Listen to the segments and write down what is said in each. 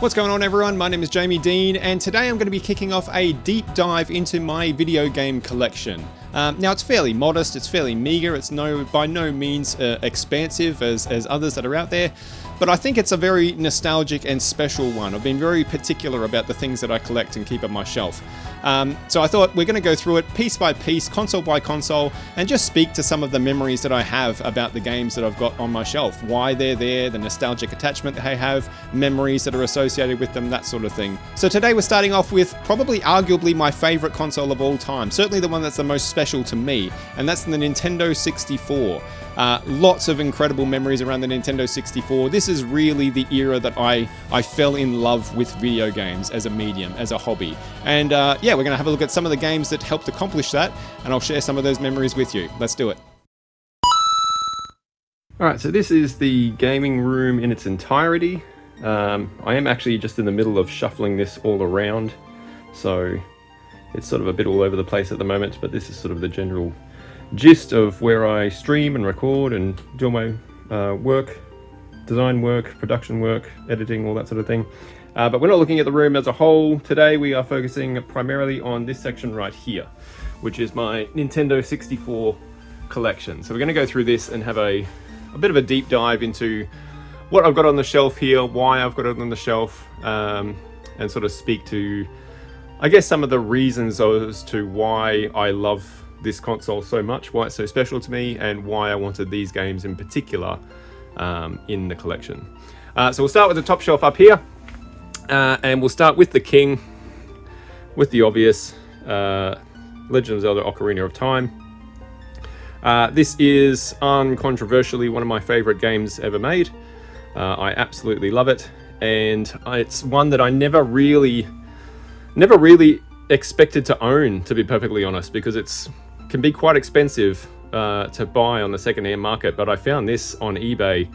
What's going on, everyone? My name is Jamie Dean, and today I'm going to be kicking off a deep dive into my video game collection. Now, it's fairly modest, it's fairly meager, it's by no means expansive as others that are out there, but I think it's a very nostalgic and special one. I've been very particular about the things that I collect and keep on my shelf. So I thought we're going to go through it piece by piece, console by console, and just speak to some of the memories that I have about the games that I've got on my shelf, why they're there, the nostalgic attachment that I have, memories that are associated with them, that sort of thing. So today we're starting off with probably arguably my favorite console of all time, certainly the one that's the most special to me, and that's the Nintendo 64. Lots of incredible memories around the Nintendo 64. This is really the era that I fell in love with video games as a medium, as a hobby. And yeah, we're going to have a look at some of the games that helped accomplish that, and I'll share some of those memories with you. Let's do it. Alright, so this is the gaming room in its entirety. I am actually just in the middle of shuffling this all around, so it's sort of a bit all over the place at the moment, but this is sort of the general gist of where I stream and record and do my work, design work, production work, editing, all that sort of thing. But we're not looking at the room as a whole. Today we are focusing primarily on this section right here, which is my Nintendo 64 collection. So we're going to go through this and have a bit of a deep dive into what I've got on the shelf here, why I've got it on the shelf, and sort of speak to, I guess, some of the reasons as to why I love this console so much, why it's so special to me, and why I wanted these games in particular in the collection. So we'll start with the top shelf up here, and we'll start with the king, with the obvious Legend of Zelda Ocarina of Time. This is uncontroversially one of my favorite games ever made. I absolutely love it, and it's one that I never really expected to own, to be perfectly honest, because it can be quite expensive to buy on the second-hand market. But I found this on eBay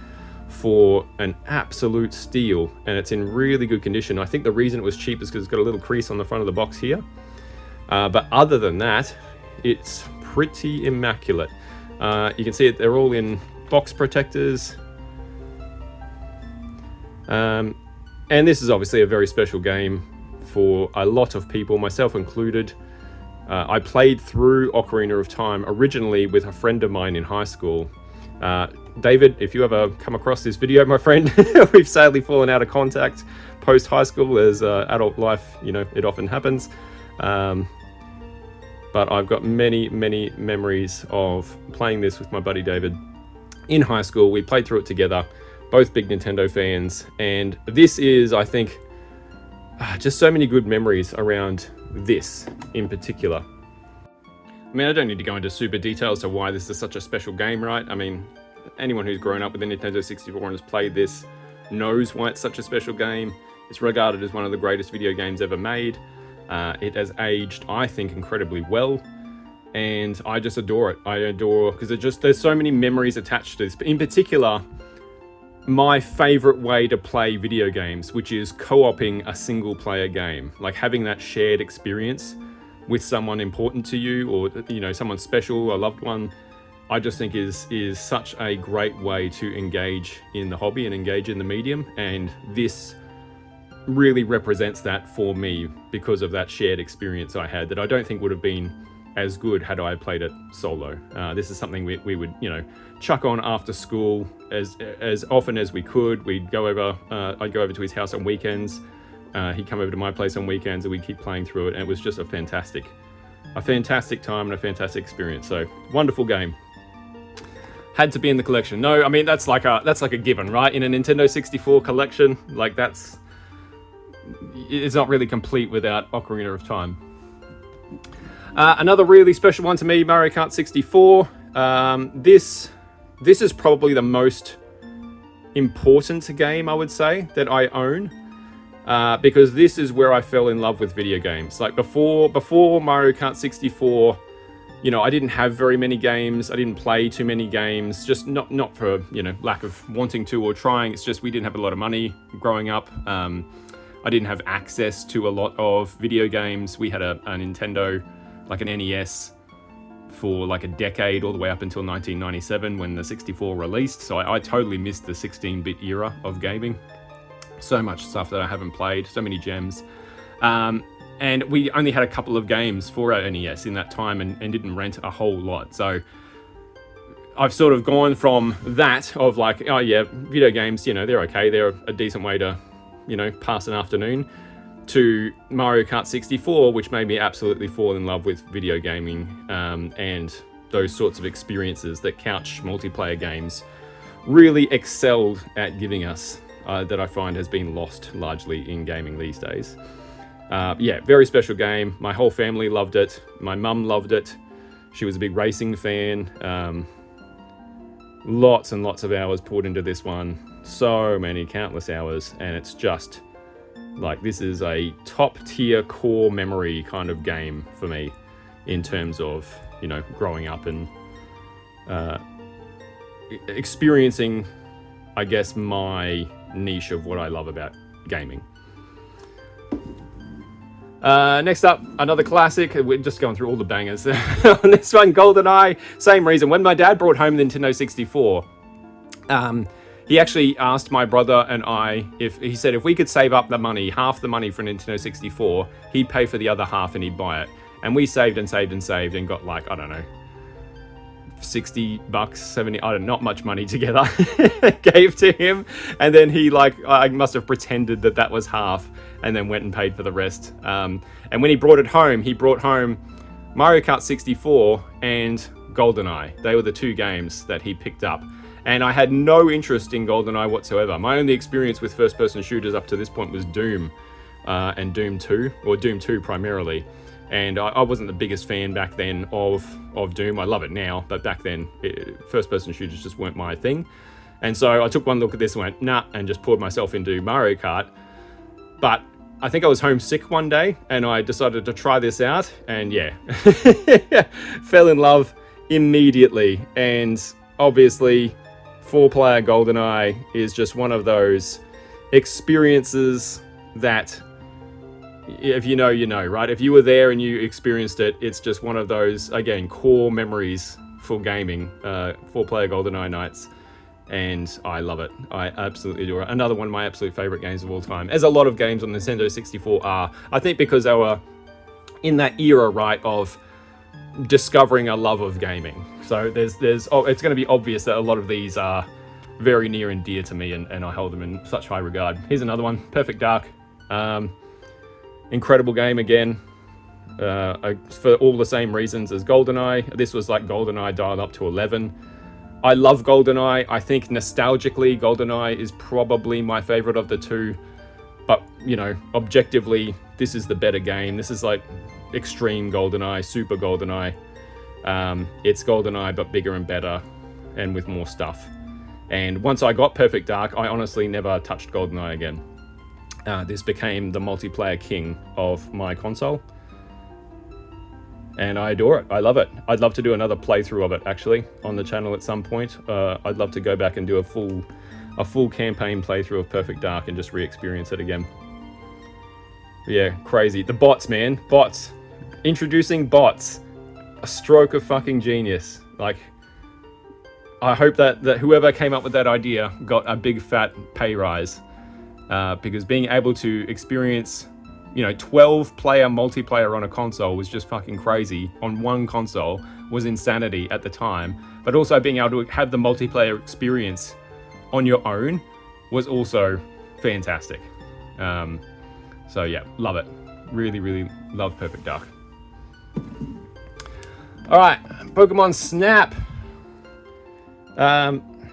for an absolute steal, and it's in really good condition. I think the reason it was cheap is because it's got a little crease on the front of the box here, but other than that, it's pretty immaculate. You can see it, they're all in box protectors. And this is obviously a very special game for a lot of people, myself included. I played through Ocarina of Time originally with a friend of mine in high school. David, if you ever come across this video, my friend, we've sadly fallen out of contact post high school, as adult life, it often happens. But I've got many memories of playing this with my buddy David in high school. We played through it together, both big Nintendo fans, and this is, I think, just so many good memories around this in particular. I mean, I don't need to go into super details to why this is such a special game, right? I mean, anyone who's grown up with the Nintendo 64 and has played this knows why it's such a special game. It's regarded as one of the greatest video games ever made. It has aged, I think, incredibly well, and I just adore it. I adore, because there's so many memories attached to this, but in particular, my favorite way to play video games, which is co-oping a single player game, like having that shared experience with someone important to you, or someone special, a loved one. I just think is such a great way to engage in the hobby and engage in the medium, and this really represents that for me because of that shared experience I had that I don't think would have been as good had I played it solo. This is something we would, chuck on after school as often as we could. We'd go over, I'd go over to his house on weekends. He'd come over to my place on weekends, and we'd keep playing through it. And it was just a fantastic time and a fantastic experience. So wonderful game. Had to be in the collection. No, I mean, that's like a given, right? In a Nintendo 64 collection, like it's not really complete without Ocarina of Time. Another really special one to me, Mario Kart 64. This is probably the most important game, I would say, that I own, because this is where I fell in love with video games. Like before Mario Kart 64, I didn't have very many games. I didn't play too many games, just not for lack of wanting to or trying. It's just we didn't have a lot of money growing up. I didn't have access to a lot of video games. We had a Nintendo, like an NES, for like a decade, all the way up until 1997 when the 64 released. So I totally missed the 16-bit era of gaming. So much stuff that I haven't played, so many gems. And we only had a couple of games for our NES in that time and didn't rent a whole lot. So I've sort of gone from that of like, oh yeah, video games, you know, they're okay. They're a decent way to, you know, pass an afternoon, to Mario Kart 64, which made me absolutely fall in love with video gaming and those sorts of experiences that couch multiplayer games really excelled at giving us, that I find has been lost largely in gaming these days. Yeah, very special game. My whole family loved it. My mum loved it. She was a big racing fan. Lots and lots of hours poured into this one. So many, countless hours. And it's just like, this is a top tier core memory kind of game for me in terms of, you know, growing up and experiencing, I guess, my niche of what I love about gaming. Next up, another classic. We're just going through all the bangers on this one. GoldenEye, same reason. When my dad brought home the Nintendo 64, he actually asked my brother and I, he said if we could save up the money, half the money for Nintendo 64, he'd pay for the other half and he'd buy it. And we saved and saved and saved and got like, I don't know, $60, 70, I don't know, not much money together, gave to him. And then he I must have pretended that was half and then went and paid for the rest. And when he brought home Mario Kart 64 and GoldenEye. They were the two games that he picked up. And I had no interest in GoldenEye whatsoever. My only experience with first-person shooters up to this point was Doom and Doom 2, or Doom 2 primarily. And I wasn't the biggest fan back then of Doom. I love it now, but back then, first-person shooters just weren't my thing. And so I took one look at this and went, nah, and just poured myself into Mario Kart. But I think I was homesick one day, and I decided to try this out, and yeah, fell in love immediately. And obviously, 4-player GoldenEye is just one of those experiences that, if you know, you know, right? If you were there and you experienced it, it's just one of those, again, core memories for gaming, 4-player GoldenEye nights. And I love it. I absolutely adore it. Another one of my absolute favorite games of all time, as a lot of games on the Nintendo 64 are. I think because they were in that era, right, of discovering a love of gaming. So it's going to be obvious that a lot of these are very near and dear to me, and I hold them in such high regard. Here's another one, Perfect Dark. Incredible game again, for all the same reasons as GoldenEye. This was like GoldenEye dialed up to 11. I love GoldenEye. I think nostalgically, GoldenEye is probably my favorite of the two. But, you know, objectively, this is the better game. This is like extreme GoldenEye, super GoldenEye. It's GoldenEye, but bigger and better, and with more stuff. And once I got Perfect Dark, I honestly never touched GoldenEye again. This became the multiplayer king of my console. And I adore it. I love it. I'd love to do another playthrough of it, actually, on the channel at some point. I'd love to go back and do a full campaign playthrough of Perfect Dark and just re-experience it again. Yeah, crazy. The bots, man. Bots. Introducing bots. A stroke of fucking genius. Like, I hope that whoever came up with that idea got a big fat pay rise. Because being able to experience, 12-player multiplayer on a console was just fucking crazy. On one console was insanity at the time. But also being able to have the multiplayer experience on your own was also fantastic. So yeah, love it. Really, really love Perfect Dark. Alright, Pokémon Snap.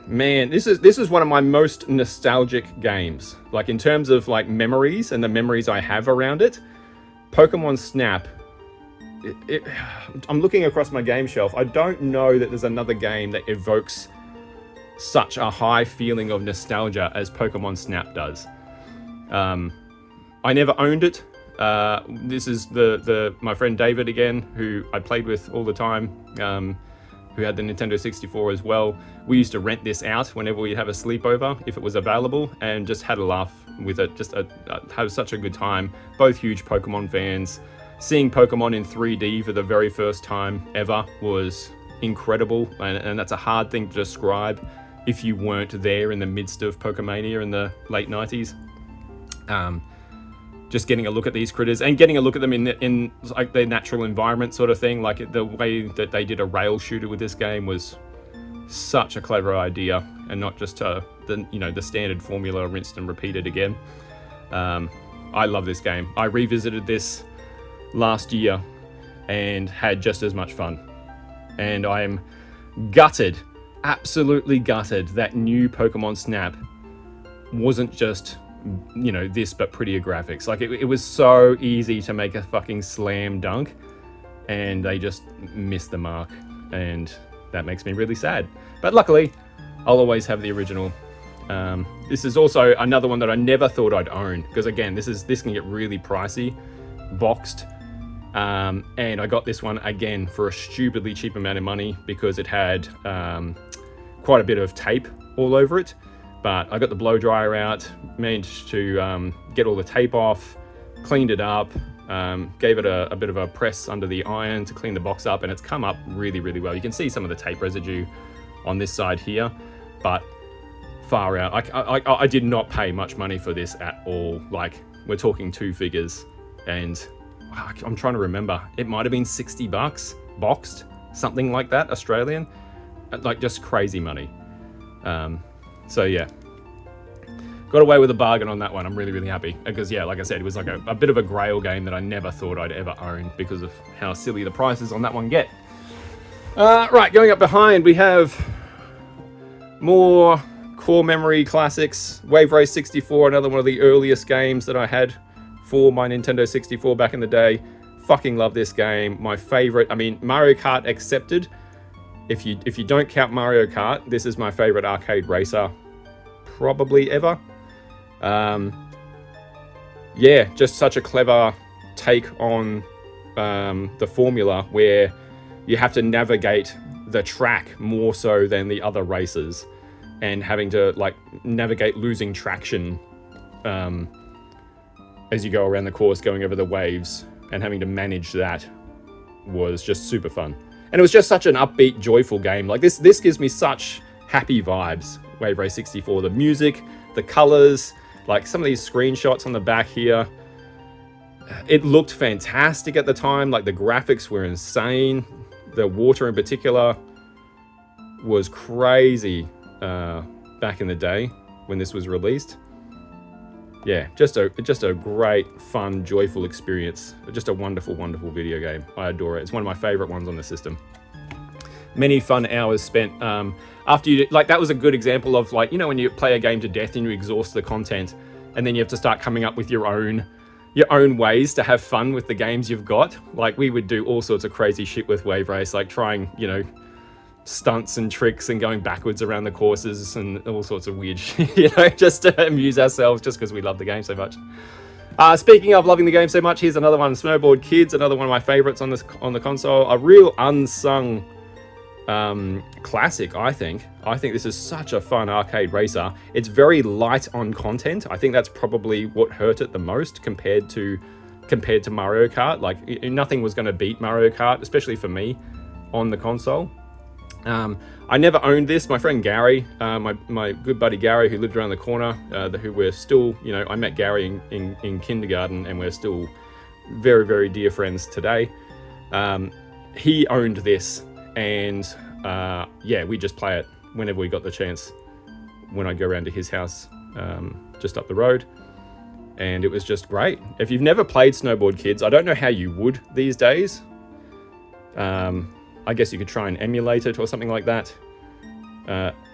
Man, this is one of my most nostalgic games. Like, in terms of like memories and the memories I have around it, Pokémon Snap, I'm looking across my game shelf. I don't know that there's another game that evokes such a high feeling of nostalgia as Pokémon Snap does. I never owned it. This is my friend David again, who I played with all the time, who had the Nintendo 64 as well. We used to rent this out whenever we'd have a sleepover, if it was available, and just had a laugh with it. Just had such a good time. Both huge Pokemon fans. Seeing Pokemon in 3D for the very first time ever was incredible, and that's a hard thing to describe if you weren't there in the midst of Pokemania in the late 90s. Just getting a look at these critters and getting a look at them in like their natural environment sort of thing. Like the way that they did a rail shooter with this game was such a clever idea, and not just the standard formula rinsed and repeated again. I love this game. I revisited this last year and had just as much fun. And I am gutted, absolutely gutted, that new Pokemon Snap wasn't just this but prettier graphics. Like it was so easy to make a fucking slam dunk, and they just missed the mark, and that makes me really sad. But luckily I'll always have the original. This is also another one that I never thought I'd own, because again, this can get really pricey boxed, and I got this one again for a stupidly cheap amount of money because it had quite a bit of tape all over it. But I got the blow dryer out, managed to get all the tape off, cleaned it up, gave it a bit of a press under the iron to clean the box up, and it's come up really, really well. You can see some of the tape residue on this side here, but far out. I did not pay much money for this at all. Like, we're talking 2 figures, and I'm trying to remember. It might have been $60 boxed, something like that, Australian. Like, just crazy money. So yeah, got away with a bargain on that one. I'm really, really happy because, yeah, like I said, it was like a bit of a grail game that I never thought I'd ever own because of how silly the prices on that one get. Right, going up behind, we have more core memory classics. Wave Race 64, another one of the earliest games that I had for my Nintendo 64 back in the day. Fucking love this game. My favorite, I mean, Mario Kart accepted. If you don't count Mario Kart, this is my favorite arcade racer probably ever. Yeah, just such a clever take on the formula where you have to navigate the track more so than the other races, and having to like navigate losing traction as you go around the course, going over the waves, and having to manage that was just super fun. And it was just such an upbeat, joyful game. Like this gives me such happy vibes, Wave Race 64. The music, the colors, like some of these screenshots on the back here. It looked fantastic at the time. Like the graphics were insane. The water in particular was crazy back in the day when this was released. Yeah, just a great, fun, joyful experience. Just a wonderful, wonderful video game. I adore it. It's one of my favorite ones on the system. Many fun hours spent after you, like that was a good example of like, when you play a game to death and you exhaust the content, and then you have to start coming up with your own ways to have fun with the games you've got. Like we would do all sorts of crazy shit with Wave Race, like trying, stunts and tricks and going backwards around the courses and all sorts of weird shit, just to amuse ourselves, just because we love the game so much. Speaking of loving the game so much, here's another one, Snowboard Kids, another one of my favorites on the console. A real unsung classic, I think. I think this is such a fun arcade racer. It's very light on content. I think that's probably what hurt it the most compared to Mario Kart. Like nothing was going to beat Mario Kart, especially for me on the console. I never owned this. My friend Gary, my good buddy Gary, who lived around the corner, who we're still, I met Gary in kindergarten, and we're still very, very dear friends today. He owned this, and yeah, we just play it whenever we got the chance. When I go around to his house, just up the road, and it was just great. If you've never played Snowboard Kids, I don't know how you would these days. I guess you could try and emulate it or something like that.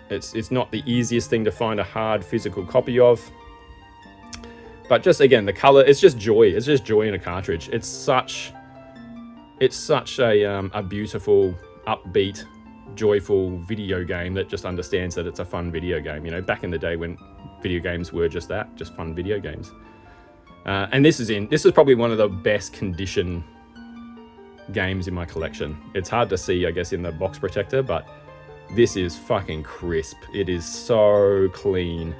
It's not the easiest thing to find a hard physical copy of. But just again, the color, it's just joy. It's just joy in a cartridge. It's such a beautiful, upbeat, joyful video game that just understands that it's a fun video game. Back in the day when video games were just that, just fun video games. And this is probably one of the best condition games in my collection. It's hard to see, I guess, in the box protector, but this is fucking crisp. It is so clean.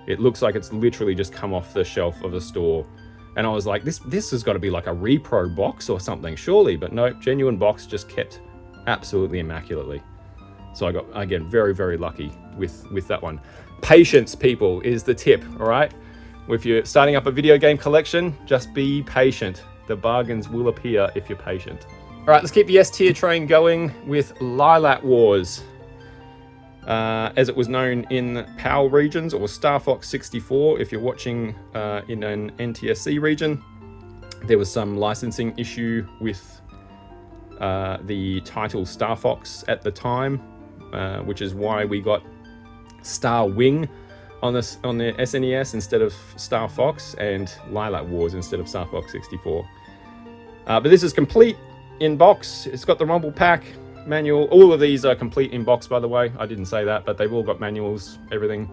It looks like it's literally just come off the shelf of a store. And I was like, this has got to be like a repro box or something, surely. But no, genuine box, just kept absolutely immaculately. So I got, again, very, very lucky with that one. Patience, people, is the tip, all right? If you're starting up a video game collection, just be patient. The bargains will appear if you're patient. All right, let's keep the S tier train going with Lilac Wars. As it was known in PAL regions, or Star Fox 64, if you're watching in an NTSC region, there was some licensing issue with the title Star Fox at the time, which is why we got Star Wing on the SNES instead of Star Fox, and Lilac Wars instead of Star Fox 64. But this is complete in box. It's got the Rumble Pack, manual. All of these are complete in box, by the way. I didn't say that, but they've all got manuals, everything.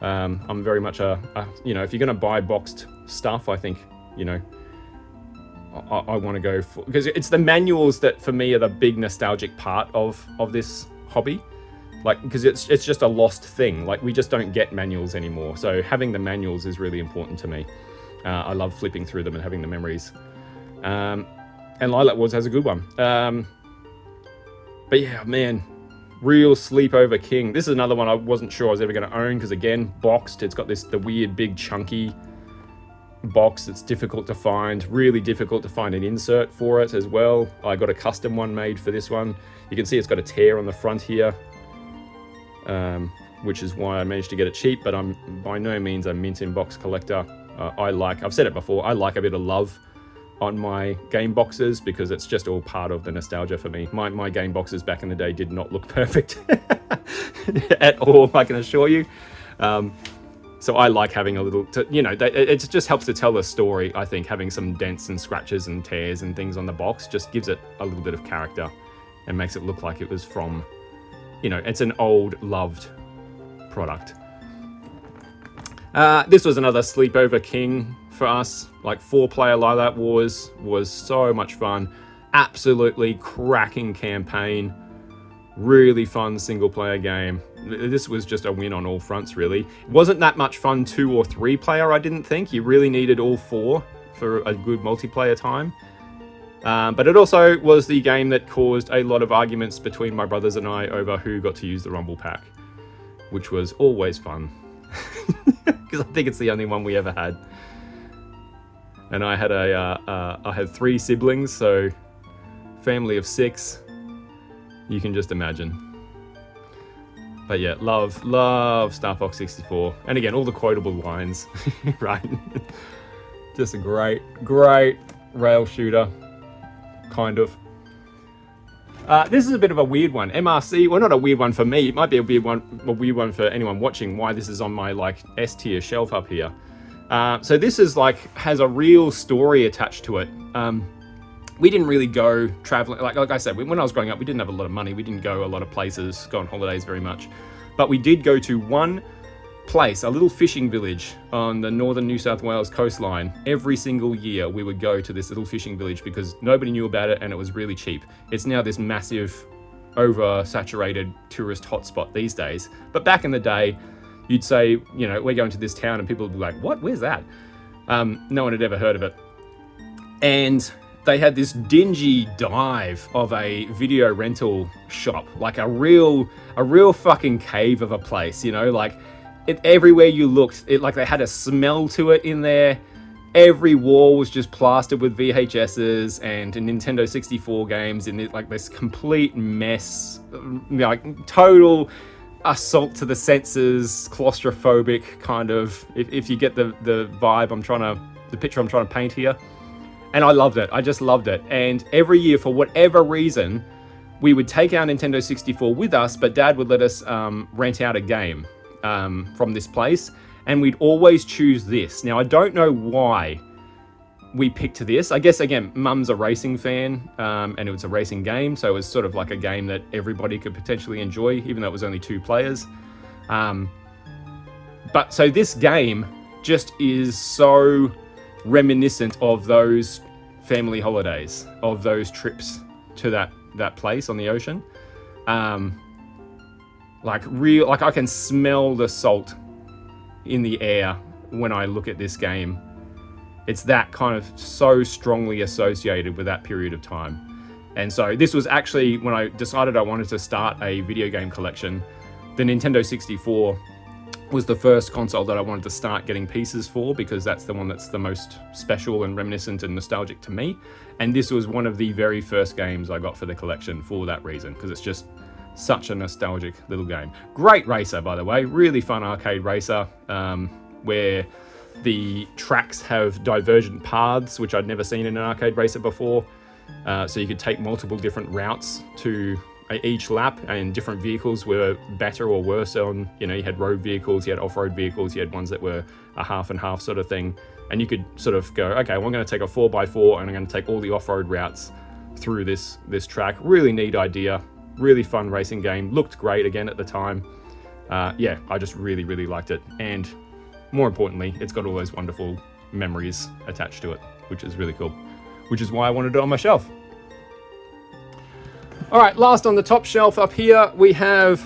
I'm very much if you're going to buy boxed stuff, I think, I want to go for, because it's the manuals that for me are the big nostalgic part of this hobby. Like, because it's just a lost thing. Like, we just don't get manuals anymore. So having the manuals is really important to me. I love flipping through them and having the memories. And Lilac Wars has a good one. But yeah, man, real sleepover king. This is another one I wasn't sure I was ever going to own, because again, boxed. It's got the weird big chunky box that's difficult to find. Really difficult to find an insert for it as well. I got a custom one made for this one. You can see it's got a tear on the front here. Which is why I managed to get it cheap, but I'm by no means a mint in box collector. I've said it before, I like a bit of love on my game boxes, because it's just all part of the nostalgia for me. My game boxes back in the day did not look perfect at all, I can assure you. So I like having a little, it just helps to tell a story, I think, having some dents and scratches and tears and things on the box just gives it a little bit of character and makes it look like it was from, it's an old, loved product. This was another sleepover king for us. Like, 4-player Lilac Wars was so much fun. Absolutely cracking campaign. Really fun single-player game. This was just a win on all fronts, really. It wasn't that much fun 2 or 3-player, I didn't think. You really needed all 4 for a good multiplayer time. But it also was the game that caused a lot of arguments between my brothers and I over who got to use the Rumble Pack, which was always fun, because I think it's the only one we ever had. And I had I had 3 siblings, so family of 6. You can just imagine. But yeah, love Star Fox 64, and again, all the quotable lines, right? Just a great rail shooter. Kind of. This is a bit of a weird one. MRC, well, not a weird one for me. It might be a weird one for anyone watching, why this is on my S tier shelf up here. So this is has a real story attached to it. We didn't really go traveling. Like I said, when I was growing up, we didn't have a lot of money. We didn't go a lot of places, go on holidays very much. But we did go to one place, a little fishing village on the northern New South Wales coastline. Every single year we would go to this little fishing village because nobody knew about it and it was really cheap. It's now this massive, oversaturated tourist hotspot these days. But back in the day, you'd say, we're going to this town, and people would be like, what? Where's that? No one had ever heard of it. And they had this dingy dive of a video rental shop, like a real fucking cave of a place, everywhere you looked, they had a smell to it in there. Every wall was just plastered with VHSs and Nintendo 64 games in this complete mess, total assault to the senses, claustrophobic kind of. If you get the vibe the picture I'm trying to paint here. And I loved it. I just loved it. And every year, for whatever reason, we would take our Nintendo 64 with us, but Dad would let us rent out a game from this place, and we'd always choose this. Now, I don't know why we picked this. I guess, again, Mum's a racing fan, and it was a racing game, so it was sort of like a game that everybody could potentially enjoy, even though it was only 2 players. But so this game just is so reminiscent of those family holidays, of those trips to that place on the ocean. I can smell the salt in the air when I look at this game. It's that kind of so strongly associated with that period of time. And so this was actually when I decided I wanted to start a video game collection. The Nintendo 64 was the first console that I wanted to start getting pieces for, because that's the one that's the most special and reminiscent and nostalgic to me. And this was one of the very first games I got for the collection for that reason, because it's just such a nostalgic little game. Great racer, by the way, really fun arcade racer, where the tracks have divergent paths, which I'd never seen in an arcade racer before. So you could take multiple different routes to each lap, and different vehicles were better or worse on, you had road vehicles, you had off-road vehicles, you had ones that were a half and half sort of thing. And you could sort of go, okay, well, I'm going to take a 4x4 and I'm going to take all the off-road routes through this track. Really neat idea, really fun racing game, looked great again at the time. Yeah, I just really, really liked it. And more importantly, it's got all those wonderful memories attached to it, which is really cool, which is why I wanted it on my shelf. All right, last on the top shelf up here, we have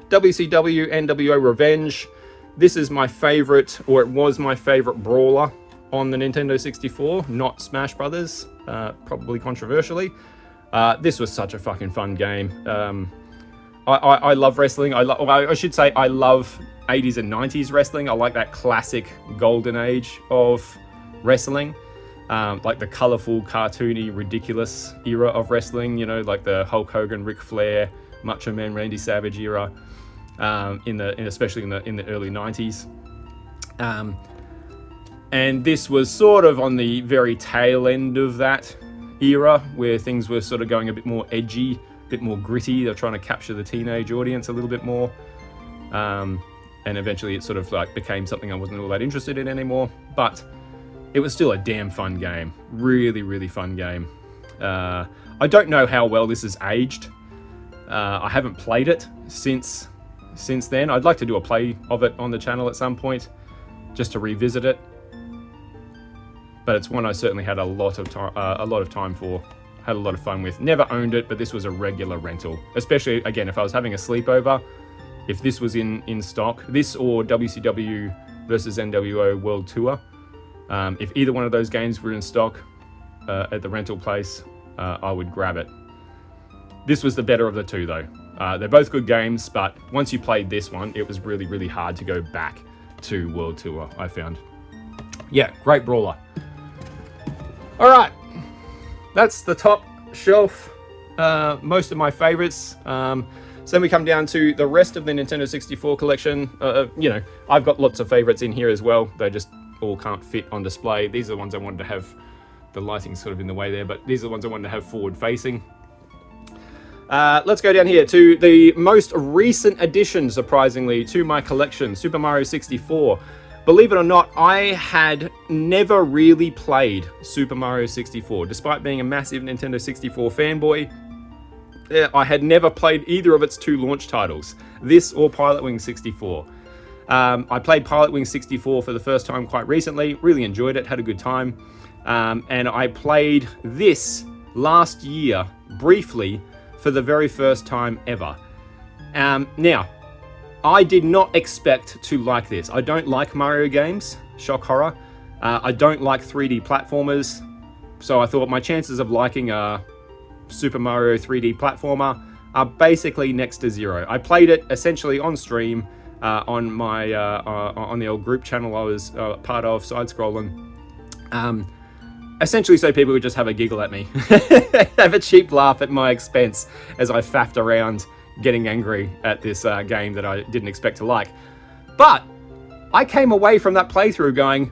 WCW NWO Revenge. This is my favorite, or it was my favorite brawler on the Nintendo 64, not Smash Brothers, probably controversially. This was such a fucking fun game. I love wrestling. I should say I love 80s and 90s wrestling. I like that classic golden age of wrestling. Like the colorful, cartoony, ridiculous era of wrestling, like the Hulk Hogan, Ric Flair, Macho Man, Randy Savage era, especially in the early 90s. And this was sort of on the very tail end of that era, where things were sort of going a bit more edgy, a bit more gritty. They're trying to capture the teenage audience a little bit more. And eventually it sort of like became something I wasn't all that interested in anymore. But it was still a damn fun game. Really, really fun game. I don't know how well this has aged. I haven't played it since then. I'd like to do a play of it on the channel at some point, just to revisit it. But it's one I certainly had a lot of time for. Had a lot of fun with. Never owned it, but this was a regular rental. Especially, again, if I was having a sleepover, if this was in stock, this or WCW versus NWO World Tour, if either one of those games were in stock at the rental place, I would grab it. This was the better of the two, though. They're both good games, but once you played this one, it was really, really hard to go back to World Tour, I found. Yeah, great brawler. All right, that's the top shelf. Most of my favorites. So then we come down to the rest of the Nintendo 64 collection. I've got lots of favorites in here as well. They just all can't fit on display. These are the ones I wanted to have. The lighting sort of in the way there, but these are the ones I wanted to have forward facing. Let's go down here to the most recent addition, surprisingly, to my collection, Super Mario 64. Believe it or not, I had never really played Super Mario 64. Despite being a massive Nintendo 64 fanboy, I had never played either of its two launch titles, this or Pilot Wing 64. I played Pilot Wing 64 for the first time quite recently, really enjoyed it, had a good time. And I played this last year, briefly, for the very first time ever. Now, I did not expect to like this. I don't like Mario games, shock horror. I don't like 3D platformers, so I thought my chances of liking a Super Mario 3D platformer are basically next to zero. I played it essentially on stream, on my on the old group channel I was part of, side-scrolling. Essentially so people would just have a giggle at me, have a cheap laugh at my expense as I faffed around getting angry at this game that I didn't expect to like. But I came away from that playthrough going,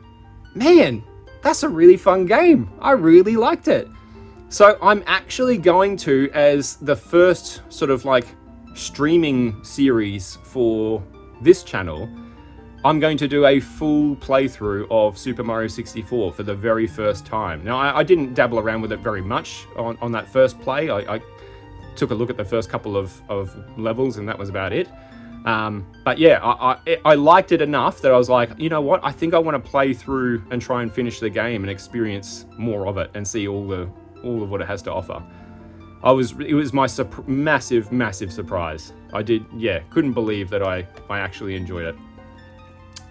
man, that's a really fun game. I really liked it. So I'm actually going to, as the first sort of like streaming series for this channel, I'm going to do a full playthrough of Super Mario 64 for the very first time. Now, I didn't dabble around with it very much on that first play. I took a look at the first couple of levels, and that was about it. But yeah, I liked it enough that I was like, you know what? I think I want to play through and try and finish the game and experience more of it and see all of what it has to offer. It was my massive surprise. Couldn't believe that I actually enjoyed it.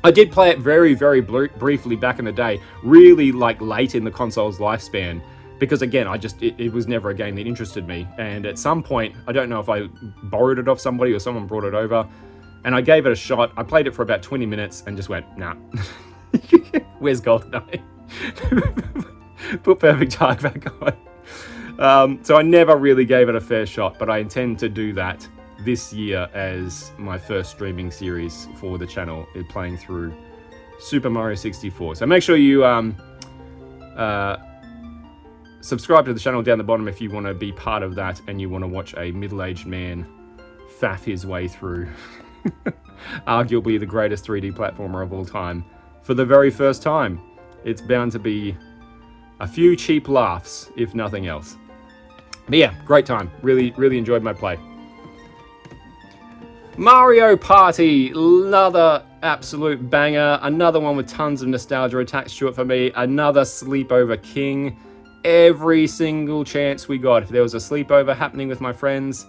I did play it very, very briefly back in the day, really like late in the console's lifespan, because again, it was never a game that interested me. And at some point, I don't know if I borrowed it off somebody or someone brought it over, And I gave it a shot. I played it for about 20 minutes and just went, nah. Where's GoldenEye? Put Perfect Dark back on. So I never really gave it a fair shot, but I intend to do that this year as my first streaming series for the channel, playing through Super Mario 64. So make sure you subscribe to the channel down the bottom if you want to be part of that and you want to watch a middle-aged man faff his way through arguably the greatest 3D platformer of all time for the very first time. It's bound to be a few cheap laughs, if nothing else. But yeah, great time. Really, really enjoyed my play. Mario Party, another absolute banger. Another one with tons of nostalgia attached to it for me. Another sleepover king. Every single chance we got, if there was a sleepover happening with my friends,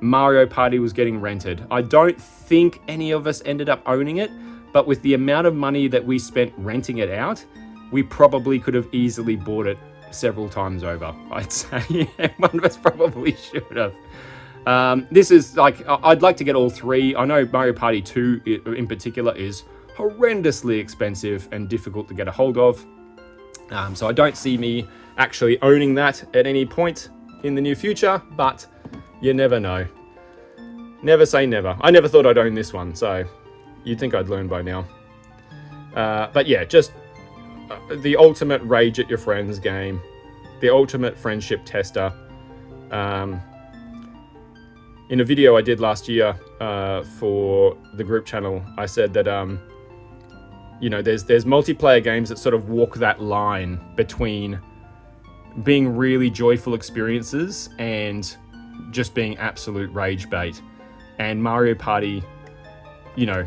Mario Party was getting rented. I don't think any of us ended up owning it, but with the amount of money that we spent renting it out, we probably could have easily bought it several times over. I'd say yeah, one of us probably should have. This is like, I'd like to get all three. I know Mario Party 2 in particular is horrendously expensive and difficult to get a hold of. So I don't see me actually owning that at any point in the near future, but you never know. Never say never. I never thought I'd own this one, so you'd think I'd learn by now. But yeah, just the ultimate rage at your friends game, the ultimate friendship tester. In a video I did last year for the group channel, I said that you know, there's multiplayer games that sort of walk that line between being really joyful experiences and just being absolute rage bait. And Mario Party, you know,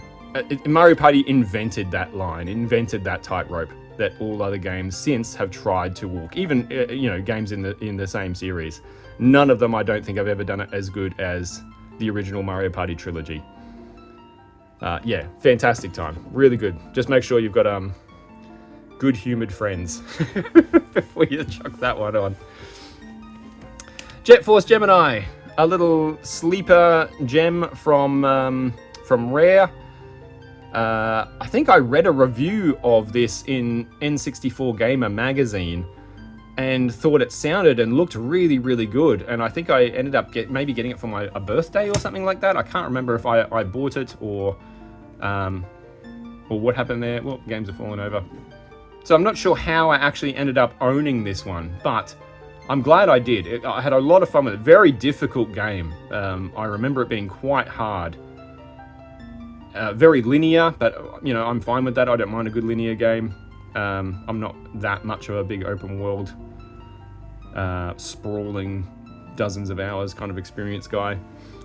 Mario Party invented that line, invented that tightrope that all other games since have tried to walk. Even you know, games in the same series. None of them, I don't think I've ever done it as good as the original Mario Party trilogy. Yeah, fantastic time. Really good. Just make sure you've got good-humoured friends before you chuck that one on. Force Gemini, a little sleeper gem from Rare. I think I read a review of this in N64 Gamer magazine and thought it sounded and looked really, really good. And I think I ended up maybe getting it for a birthday or something like that. I can't remember if I bought it or what happened there. Well, games have fallen over. So I'm not sure how I actually ended up owning this one, but I'm glad I did. I had a lot of fun with it. Very difficult game. I remember it being quite hard. Very linear, but you know, I'm fine with that. I don't mind a good linear game. I'm not that much of a big open world, sprawling dozens of hours kind of experience guy.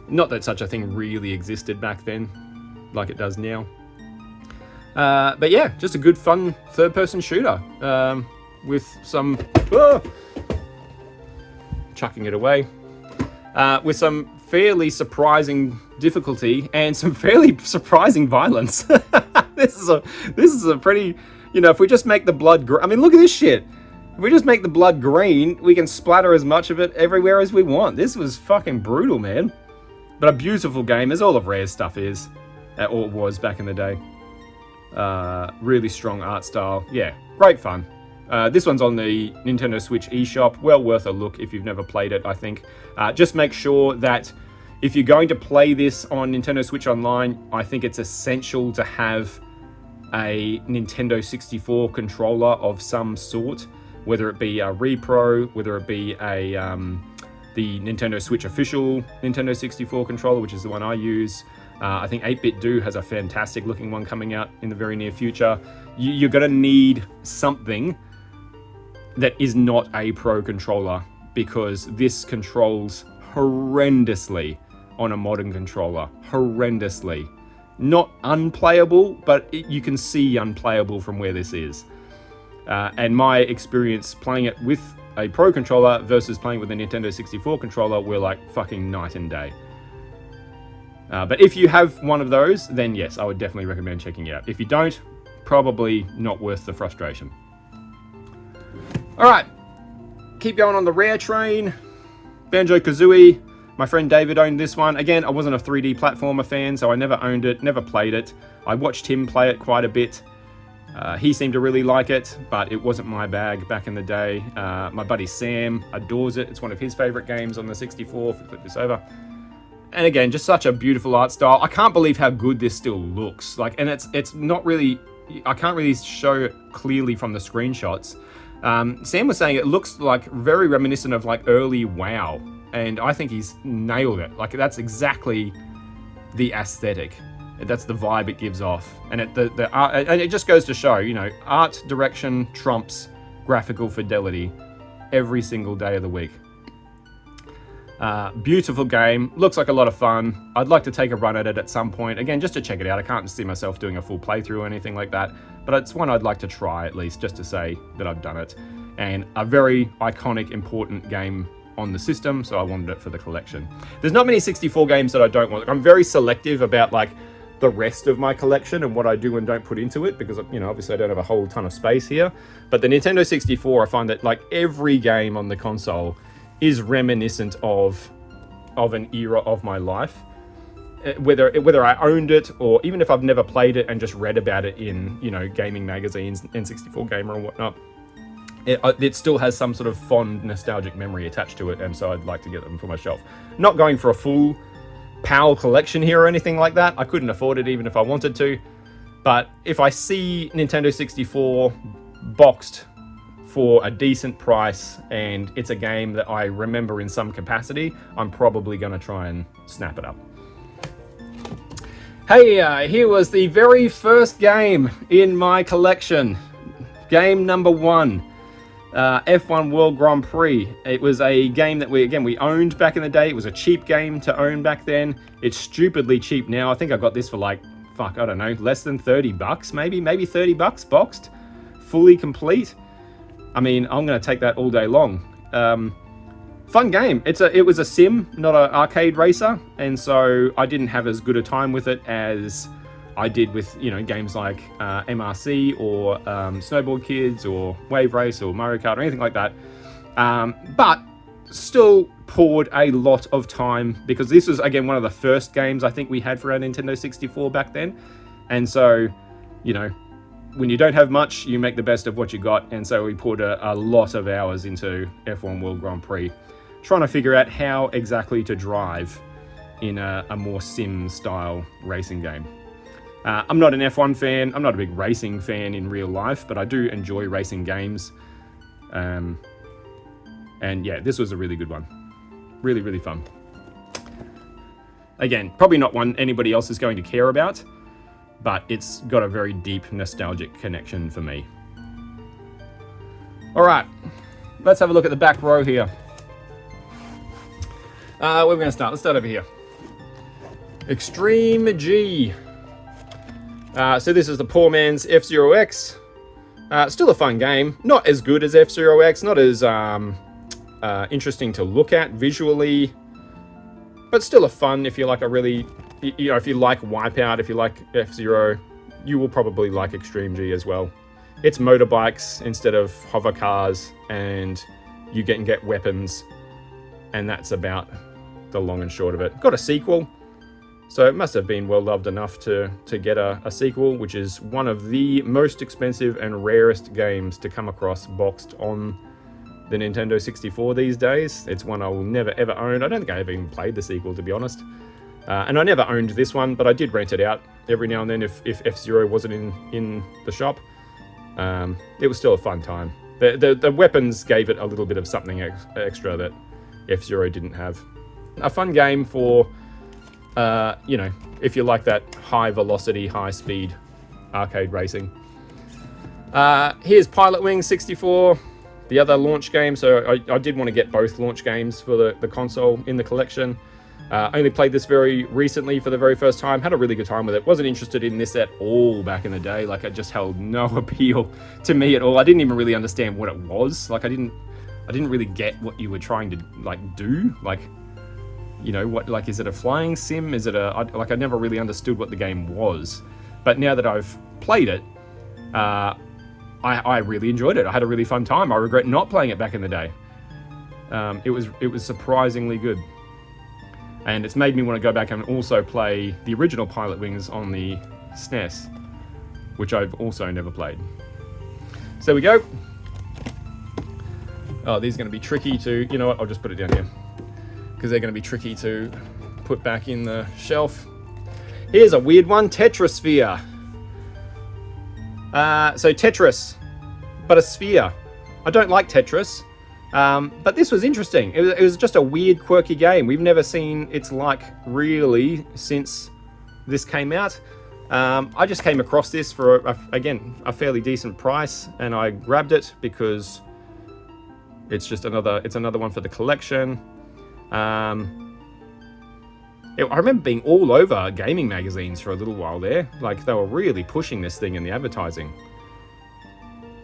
Not that such a thing really existed back then, like it does now. But yeah, just a good fun third-person shooter with some chucking it away, with some fairly surprising difficulty and some fairly surprising violence. This is a pretty, you know, if we just make the blood I mean, look at this shit. If we just make the blood green, we can splatter as much of it everywhere as we want. This was fucking brutal, man. But a beautiful game, as all of Rare's stuff is, or was back in the day. Really strong art style. Yeah, great fun. This one's on the Nintendo Switch eShop. Well worth a look if you've never played it, I think. Just make sure that if you're going to play this on Nintendo Switch Online, I think it's essential to have a Nintendo 64 controller of some sort, whether it be a Repro, whether it be the Nintendo Switch official Nintendo 64 controller, which is the one I use. I think 8-Bit Do has a fantastic looking one coming out in the very near future. You're going to need something that is not a Pro controller, because this controls horrendously on a modern controller. Horrendously. Not unplayable, but you can see unplayable from where this is. And my experience playing it with a Pro controller versus playing with a Nintendo 64 controller were like fucking night and day. But if you have one of those, then yes, I would definitely recommend checking it out. If you don't, probably not worth the frustration. Alright, keep going on the Rare train. Banjo-Kazooie, My friend David owned this one. Again, I wasn't a 3D platformer fan, so I never owned it, never played it. I watched him play it quite a bit. He seemed to really like it, but it wasn't my bag back in the day. My buddy Sam adores it. It's one of his favorite games on the 64. If we flip this over. And again, just such a beautiful art style. I can't believe how good this still looks. Like, and it's not really, I can't really show it clearly from the screenshots. Sam was saying it looks like very reminiscent of like early WoW, and I think he's nailed it. Like, that's exactly the aesthetic. That's the vibe it gives off. And the art, and it just goes to show, you know, art direction trumps graphical fidelity every single day of the week. Beautiful game, looks like a lot of fun. I'd like to take a run at it at some point, again, just to check it out. I can't see myself doing a full playthrough or anything like that, but it's one I'd like to try at least, just to say that I've done it. And a very iconic, important game on the system, so I wanted it for the collection. There's not many 64 games that I don't want. I'm very selective about like the rest of my collection and what I do and don't put into it, because, you know, obviously I don't have a whole ton of space here. But the Nintendo 64, I find that like every game on the console is reminiscent of an era of my life, whether I owned it or even if I've never played it and just read about it in, you know, gaming magazines, N64 Gamer and whatnot. It still has some sort of fond nostalgic memory attached to it, and so I'd like to get them for my shelf. Not going for a full PAL collection here or anything like that. I couldn't afford it even if I wanted to, but if I see Nintendo 64 boxed for a decent price and it's a game that I remember in some capacity, I'm probably going to try and snap it up. Hey, here was the very first game in my collection. Game number 1. F1 World Grand Prix. It was a game that we owned back in the day. It was a cheap game to own back then. It's stupidly cheap now. I think I got this for like, I don't know, less than 30 bucks, maybe 30 bucks boxed, fully complete. I mean, I'm going to take that all day long. Fun game. It was a sim, not an arcade racer, and so I didn't have as good a time with it as I did with, you know, games like MRC or Snowboard Kids or Wave Race or Mario Kart or anything like that. But still poured a lot of time, because this was, again, one of the first games I think we had for our Nintendo 64 back then. And so, you know, when you don't have much, you make the best of what you got. And so we poured a lot of hours into F1 World Grand Prix, trying to figure out how exactly to drive in a more sim-style racing game. I'm not an F1 fan. I'm not a big racing fan in real life, but I do enjoy racing games. And yeah, this was a really good one. Really, really fun. Again, probably not one anybody else is going to care about, but it's got a very deep nostalgic connection for me. All right, let's have a look at the back row here. Where are we going to start? Let's start over here. Extreme G. So this is the poor man's F-Zero X. Still a fun game. Not as good as F-Zero X. Not as interesting to look at visually. But still a fun if you like a really... You know, if you like Wipeout, if you like F-Zero, you will probably like Extreme G as well. It's motorbikes instead of hover cars, and you can get weapons. And that's about the long and short of it. Got a sequel. So it must have been well loved enough to get a sequel, which is one of the most expensive and rarest games to come across boxed on the Nintendo 64 these days. It's one I will never ever own. I don't think I ever even played the sequel, to be honest. And I never owned this one, but I did rent it out every now and then if F-Zero wasn't in the shop. It was still a fun time. The weapons gave it a little bit of something extra that F-Zero didn't have. A fun game for... you know, if you like that high velocity, high speed arcade racing. Here's Pilot Wings 64, the other launch game. So I did want to get both launch games for the console in the collection. Only played this very recently for the very first time. Had a really good time with it. Wasn't interested in this at all back in the day. Like, it just held no appeal to me at all. I didn't even really understand what it was. Like, I didn't really get what you were trying to like do. Like, you know, what, like, is it a flying sim? Is it I never really understood what the game was. But now that I've played it, I really enjoyed it. I had a really fun time. I regret not playing it back in the day. It was surprisingly good. And it's made me want to go back and also play the original Pilot Wings on the SNES, which I've also never played. So there we go. Oh, these are going to be tricky to... You know what? I'll just put it down here, because they're going to be tricky to put back in the shelf. Here's a weird one. Tetrasphere. So Tetris, but a sphere. I don't like Tetris. But this was interesting. It was just a weird, quirky game. We've never seen its like, really, since this came out. I just came across this for, again, a fairly decent price, and I grabbed it because it's just another one for the collection. I remember being all over gaming magazines for a little while there. Like, they were really pushing this thing in the advertising.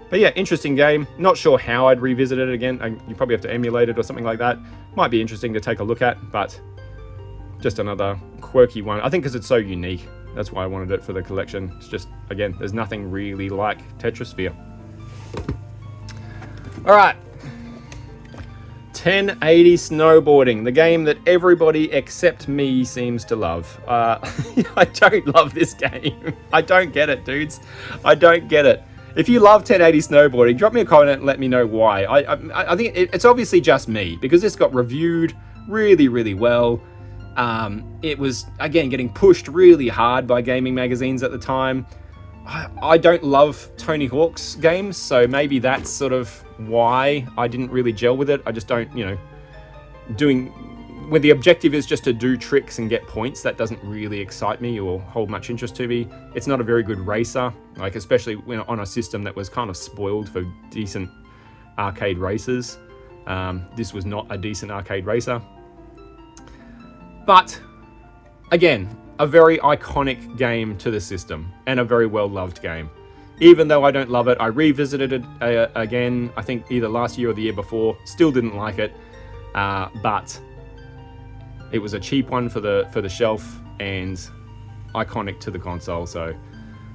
But yeah, interesting game. Not sure how I'd revisit it again. You probably have to emulate it or something like that. Might be interesting to take a look at, but just another quirky one. I think because it's so unique. That's why I wanted it for the collection. It's just, again, there's nothing really like Tetrasphere. All right. 1080 Snowboarding, the game that everybody except me seems to love. I don't love this game. I don't get it, dudes. I don't get it. If you love 1080 Snowboarding, drop me a comment and let me know why. I think it's obviously just me, because this got reviewed really, really well. It was, again, getting pushed really hard by gaming magazines at the time. I don't love Tony Hawk's games, so maybe that's sort of why I didn't really gel with it. I just don't, when the objective is just to do tricks and get points, that doesn't really excite me or hold much interest to me. It's not a very good racer, like especially when on a system that was kind of spoiled for decent arcade races. This was not a decent arcade racer. But, again, a very iconic game to the system and a very well-loved game. Even though I don't love it, I revisited it again, I think either last year or the year before. Still didn't like it, but it was a cheap one for the shelf and iconic to the console, so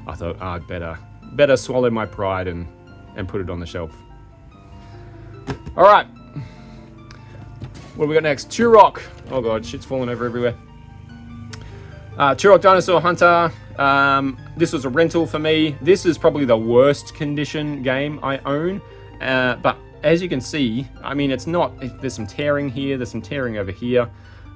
I thought I'd better swallow my pride and put it on the shelf. All right, what do we got next? Turok. Oh god, shit's falling over everywhere. Turok Dinosaur Hunter. This was a rental for me. This is probably the worst condition game I own, but as you can see, I mean, it's not, there's some tearing here, there's some tearing over here,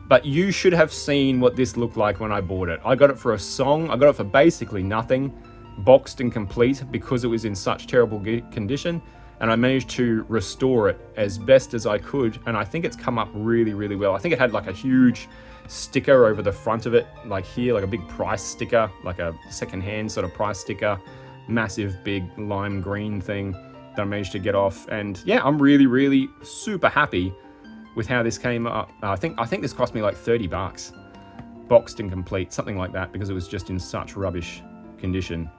but you should have seen what this looked like when I bought it. I got it for a song. I got it for basically nothing, boxed and complete, because it was in such terrible condition, and I managed to restore it as best as I could, and I think it's come up really, really well. I think it had like a huge sticker over the front of it, like here, like a big price sticker, like a secondhand sort of price sticker, massive big lime green thing that I managed to get off. And yeah, I'm really, really super happy with how this came up. I think this cost me like $30, boxed and complete, something like that, because it was just in such rubbish condition.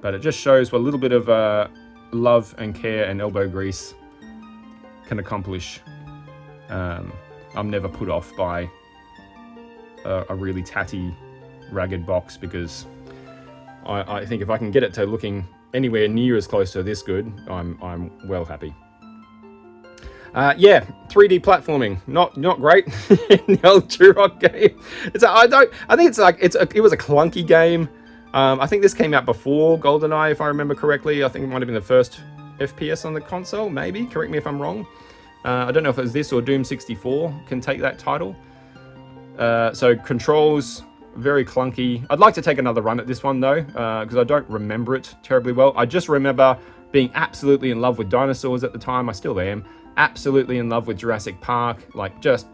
But it just shows what a little bit of love and care and elbow grease can accomplish. I'm never put off by a really tatty, ragged box, because I think if I can get it to looking anywhere near as close to this good, I'm well happy. Yeah, 3D platforming, not great in the old Turok game. It was a clunky game. I think this came out before GoldenEye, if I remember correctly. I think it might have been the first FPS on the console, maybe. Correct me if I'm wrong. I don't know if it was this or Doom 64 can take that title. So controls, very clunky. I'd like to take another run at this one though, because I don't remember it terribly well. I just remember being absolutely in love with dinosaurs at the time. I still am. Absolutely in love with Jurassic Park. Like, just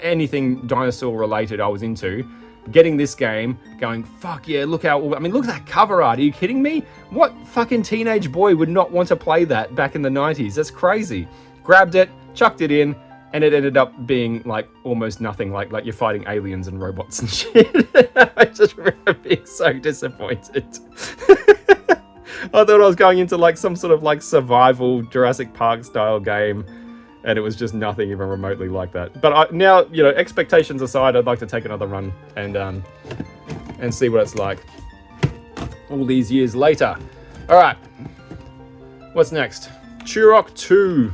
anything dinosaur related I was into. Getting this game, going, fuck yeah, look at that cover art. Are you kidding me? What fucking teenage boy would not want to play that back in the 90s? That's crazy. Grabbed it, chucked it in, and it ended up being like almost nothing, like you're fighting aliens and robots and shit. I just remember being so disappointed. I thought I was going into like some sort of like survival Jurassic Park style game, and it was just nothing even remotely like that. But now, expectations aside, I'd like to take another run and see what it's like all these years later. All right, what's next? Turok 2.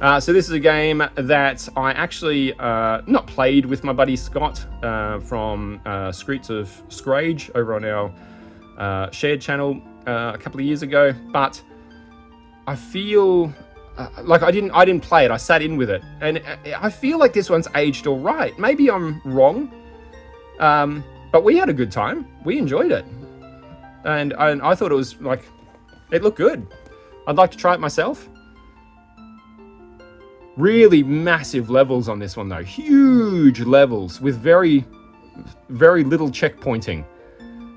So this is a game that I actually not played with my buddy Scott from Streets of Scrage over on our shared channel a couple of years ago, but I feel like I didn't play it. I sat in with it, and I feel like this one's aged all right. Maybe I'm wrong, but we had a good time. We enjoyed it, and I thought it was like, it looked good. I'd like to try it myself. Really massive levels on this one though. Huge levels with very, very little checkpointing.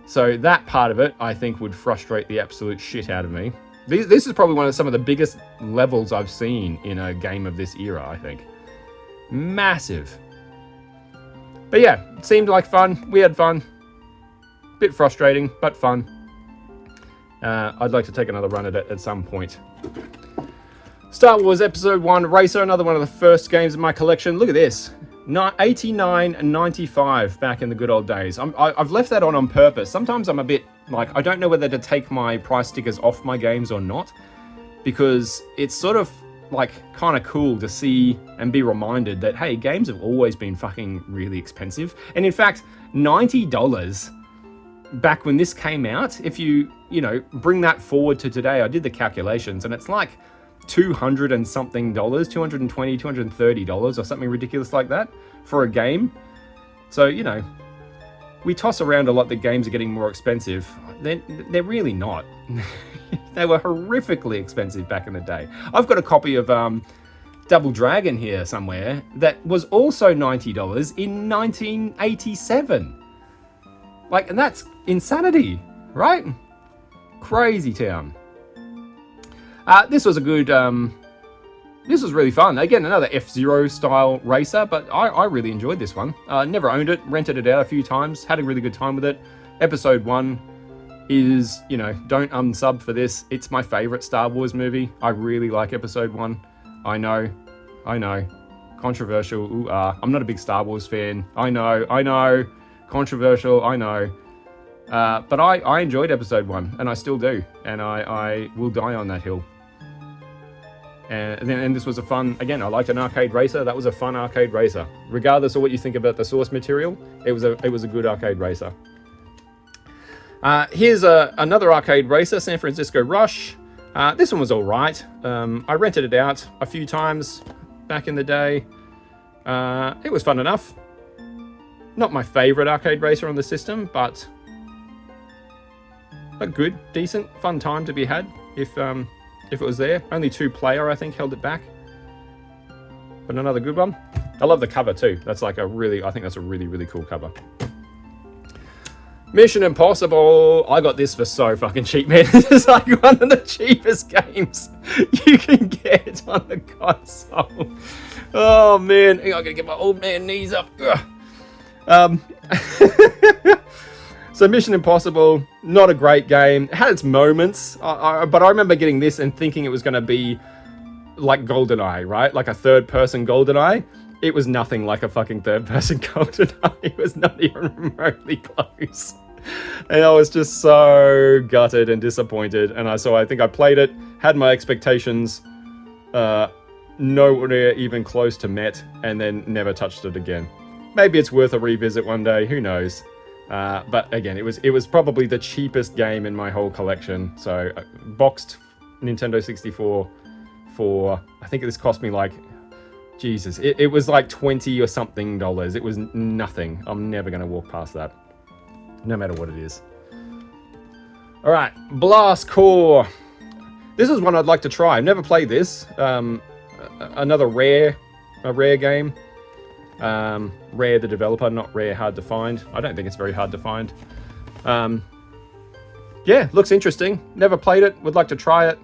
So that part of it, I think, would frustrate the absolute shit out of me. This is probably some of the biggest levels I've seen in a game of this era, I think. Massive. But yeah, it seemed like fun. We had fun. Bit frustrating, but fun. I'd like to take another run at it at some point. Star Wars Episode 1 Racer, another one of the first games in my collection. Look at this. 89 and 95 back in the good old days. I've left that on purpose. Sometimes I'm a bit like, I don't know whether to take my price stickers off my games or not, because it's sort of like kind of cool to see and be reminded that, hey, games have always been fucking really expensive. And in fact, $90 back when this came out, if you bring that forward to today, I did the calculations, and it's like $200 and something, $220, $230 or something ridiculous like that for a game. So, we toss around a lot that games are getting more expensive. They're really not. They were horrifically expensive back in the day. I've got a copy of Double Dragon here somewhere that was also $90 in 1987. Like, and that's insanity, right? Crazy town. This was a good, this was really fun. Again, another F-Zero style racer, but I really enjoyed this one. Never owned it, rented it out a few times, had a really good time with it. Episode 1 is, don't unsub for this. It's my favorite Star Wars movie. I really like Episode 1. I know. Controversial, I'm not a big Star Wars fan. I know. Controversial, I know. But I enjoyed Episode 1, and I still do. And I will die on that hill. And this was a fun, again, I liked an arcade racer. That was a fun arcade racer. Regardless of what you think about the source material, it was a good arcade racer. Here's another arcade racer, San Francisco Rush. This one was all right. I rented it out a few times back in the day. It was fun enough. Not my favorite arcade racer on the system, but a good, decent, fun time to be had if it was there. Only 2-player, I think, held it back. But another good one. I love the cover too. That's like I think that's a really, really cool cover. Mission Impossible. I got this for so fucking cheap, man. This is like one of the cheapest games you can get on the console. Oh man, I gotta get my old man knees up. So Mission Impossible, not a great game. It had its moments, but I remember getting this and thinking it was going to be like GoldenEye, right? Like a third-person GoldenEye. It was nothing like a fucking third-person GoldenEye. It was not even remotely close. And I was just so gutted and disappointed. And so I think I played it, had my expectations nowhere even close to met, and then never touched it again. Maybe it's worth a revisit one day, who knows? But again, it was probably the cheapest game in my whole collection. So boxed Nintendo 64 for, I think this cost me like, Jesus, it was like $20 or something. It was nothing. I'm never going to walk past that, no matter what it is. All right, Blast Core. This is one I'd like to try. I've never played this. Another Rare game. Rare the developer, not Rare hard to find. I don't think it's very hard to find. Yeah, looks interesting. Never played it, would like to try it.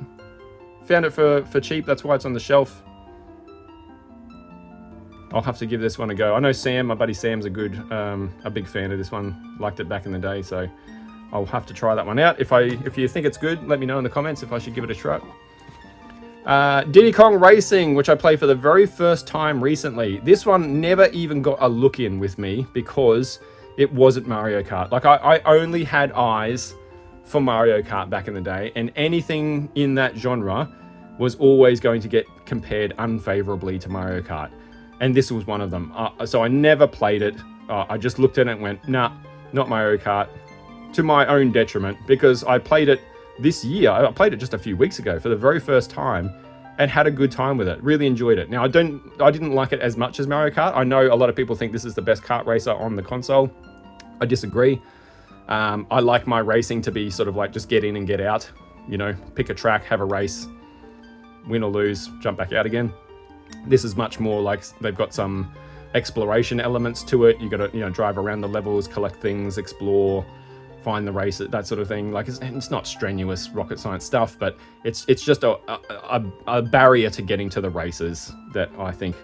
Found it for cheap, that's why it's on the shelf. I'll have to give this one a go. I know Sam, my buddy Sam's a big fan of this one. Liked it back in the day, so I'll have to try that one out. If you think it's good, let me know in the comments if I should give it a try. Diddy Kong Racing, which I played for the very first time recently. This one never even got a look in with me because it wasn't Mario Kart. Like I only had eyes for Mario Kart back in the day, and anything in that genre was always going to get compared unfavorably to Mario Kart. And this was one of them. So I never played it. I just looked at it and went, nah, not Mario Kart, to my own detriment, because I played it this year. I played it just a few weeks ago for the very first time and had a good time with it. Really enjoyed it. Now, I didn't like it as much as Mario Kart. I know a lot of people think this is the best kart racer on the console. I disagree. I like my racing to be sort of like just get in and get out. You know, pick a track, have a race, win or lose, jump back out again. This is much more like they've got some exploration elements to it. You got to, you know, drive around the levels, collect things, explore, find the race, that sort of thing. Like it's not strenuous rocket science stuff, but it's just a barrier to getting to the races that I think,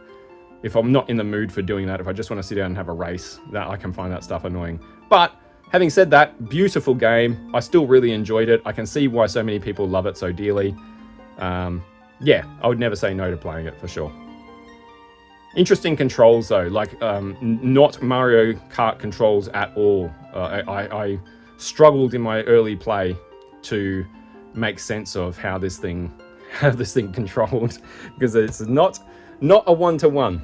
if I'm not in the mood for doing that, if I just want to sit down and have a race, that I can find that stuff annoying. But having said that, beautiful game. I still really enjoyed it. I can see why so many people love it so dearly. Yeah, I would never say no to playing it for sure. Interesting controls though, like not Mario Kart controls at all. I struggled in my early play to make sense of how this thing controlled, because it's not a one-to-one.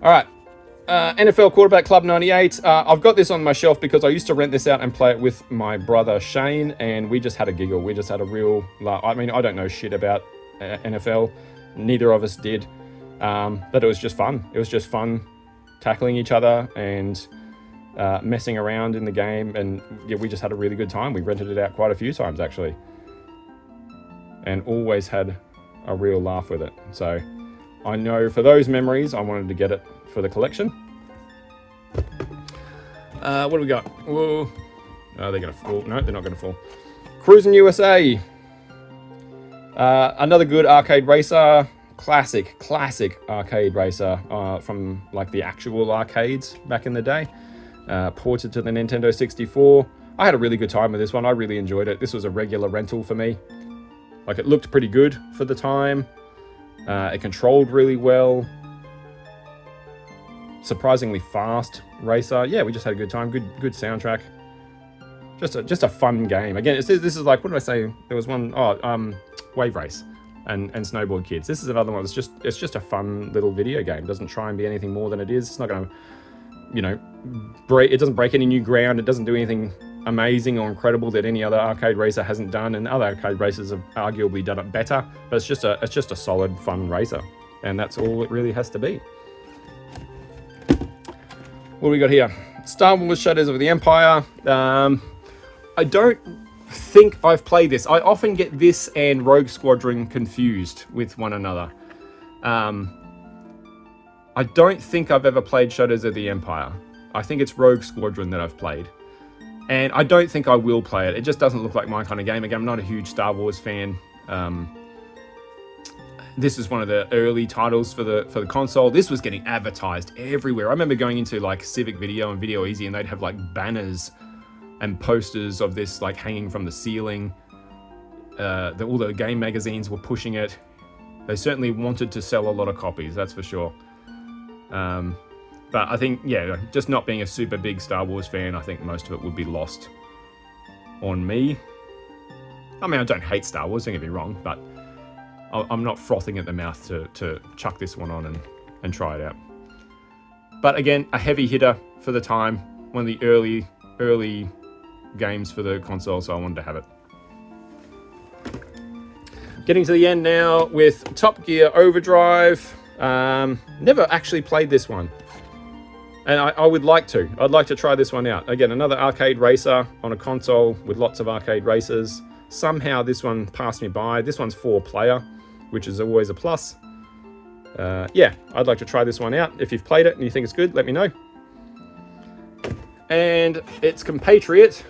All right. NFL Quarterback Club 98. I've got this on my shelf because I used to rent this out and play it with my brother Shane, and we just had a giggle. We just had a real laugh. I mean, I don't know shit about NFL. Neither of us did. But it was just fun. It was just fun tackling each other and messing around in the game. And yeah, we just had a really good time. We rented it out quite a few times, actually. And always had a real laugh with it. So I know for those memories, I wanted to get it for the collection. What do we got? Whoa. Oh, they're going to fall. No, they're not going to fall. Cruis'n USA. Another good arcade racer. Classic arcade racer from like the actual arcades back in the day. Ported to the Nintendo 64. I had a really good time with this one. I really enjoyed it. This was a regular rental for me. Like, it looked pretty good for the time. It controlled really well. Surprisingly fast racer. Yeah, we just had a good time. Good soundtrack. Just a fun game. Again, this is like, what did I say? There was one, Wave Race and Snowboard Kids. This is another one. It's just a fun little video game. It doesn't try and be anything more than it is. It's not going to, you know, it doesn't break any new ground. It doesn't do anything amazing or incredible that any other arcade racer hasn't done, and other arcade racers have arguably done it better. But it's just a solid, fun racer, and that's all it really has to be. What do we got here? Star Wars Shadows of the Empire. I don't think I've played this. I often get this and Rogue Squadron confused with one another. I don't think I've ever played Shadows of the Empire. I think it's Rogue Squadron that I've played. And I don't think I will play it. It just doesn't look like my kind of game. Again, I'm not a huge Star Wars fan. This is one of the early titles for the console. This was getting advertised everywhere. I remember going into like Civic Video and Video Easy, and they'd have like banners and posters of this like hanging from the ceiling. All the game magazines were pushing it. They certainly wanted to sell a lot of copies, that's for sure. But I think, yeah, just not being a super big Star Wars fan, I think most of it would be lost on me. I mean, I don't hate Star Wars, don't get me wrong, but I'm not frothing at the mouth to chuck this one on and try it out. But again, a heavy hitter for the time. One of the early games for the console, so I wanted to have it. Getting to the end now with Top Gear Overdrive. Never actually played this one. And I would like to. I'd like to try this one out. Again, another arcade racer on a console with lots of arcade racers. Somehow this one passed me by. This one's 4-player, which is always a plus. Yeah, I'd like to try this one out. If you've played it and you think it's good, let me know. And its compatriot,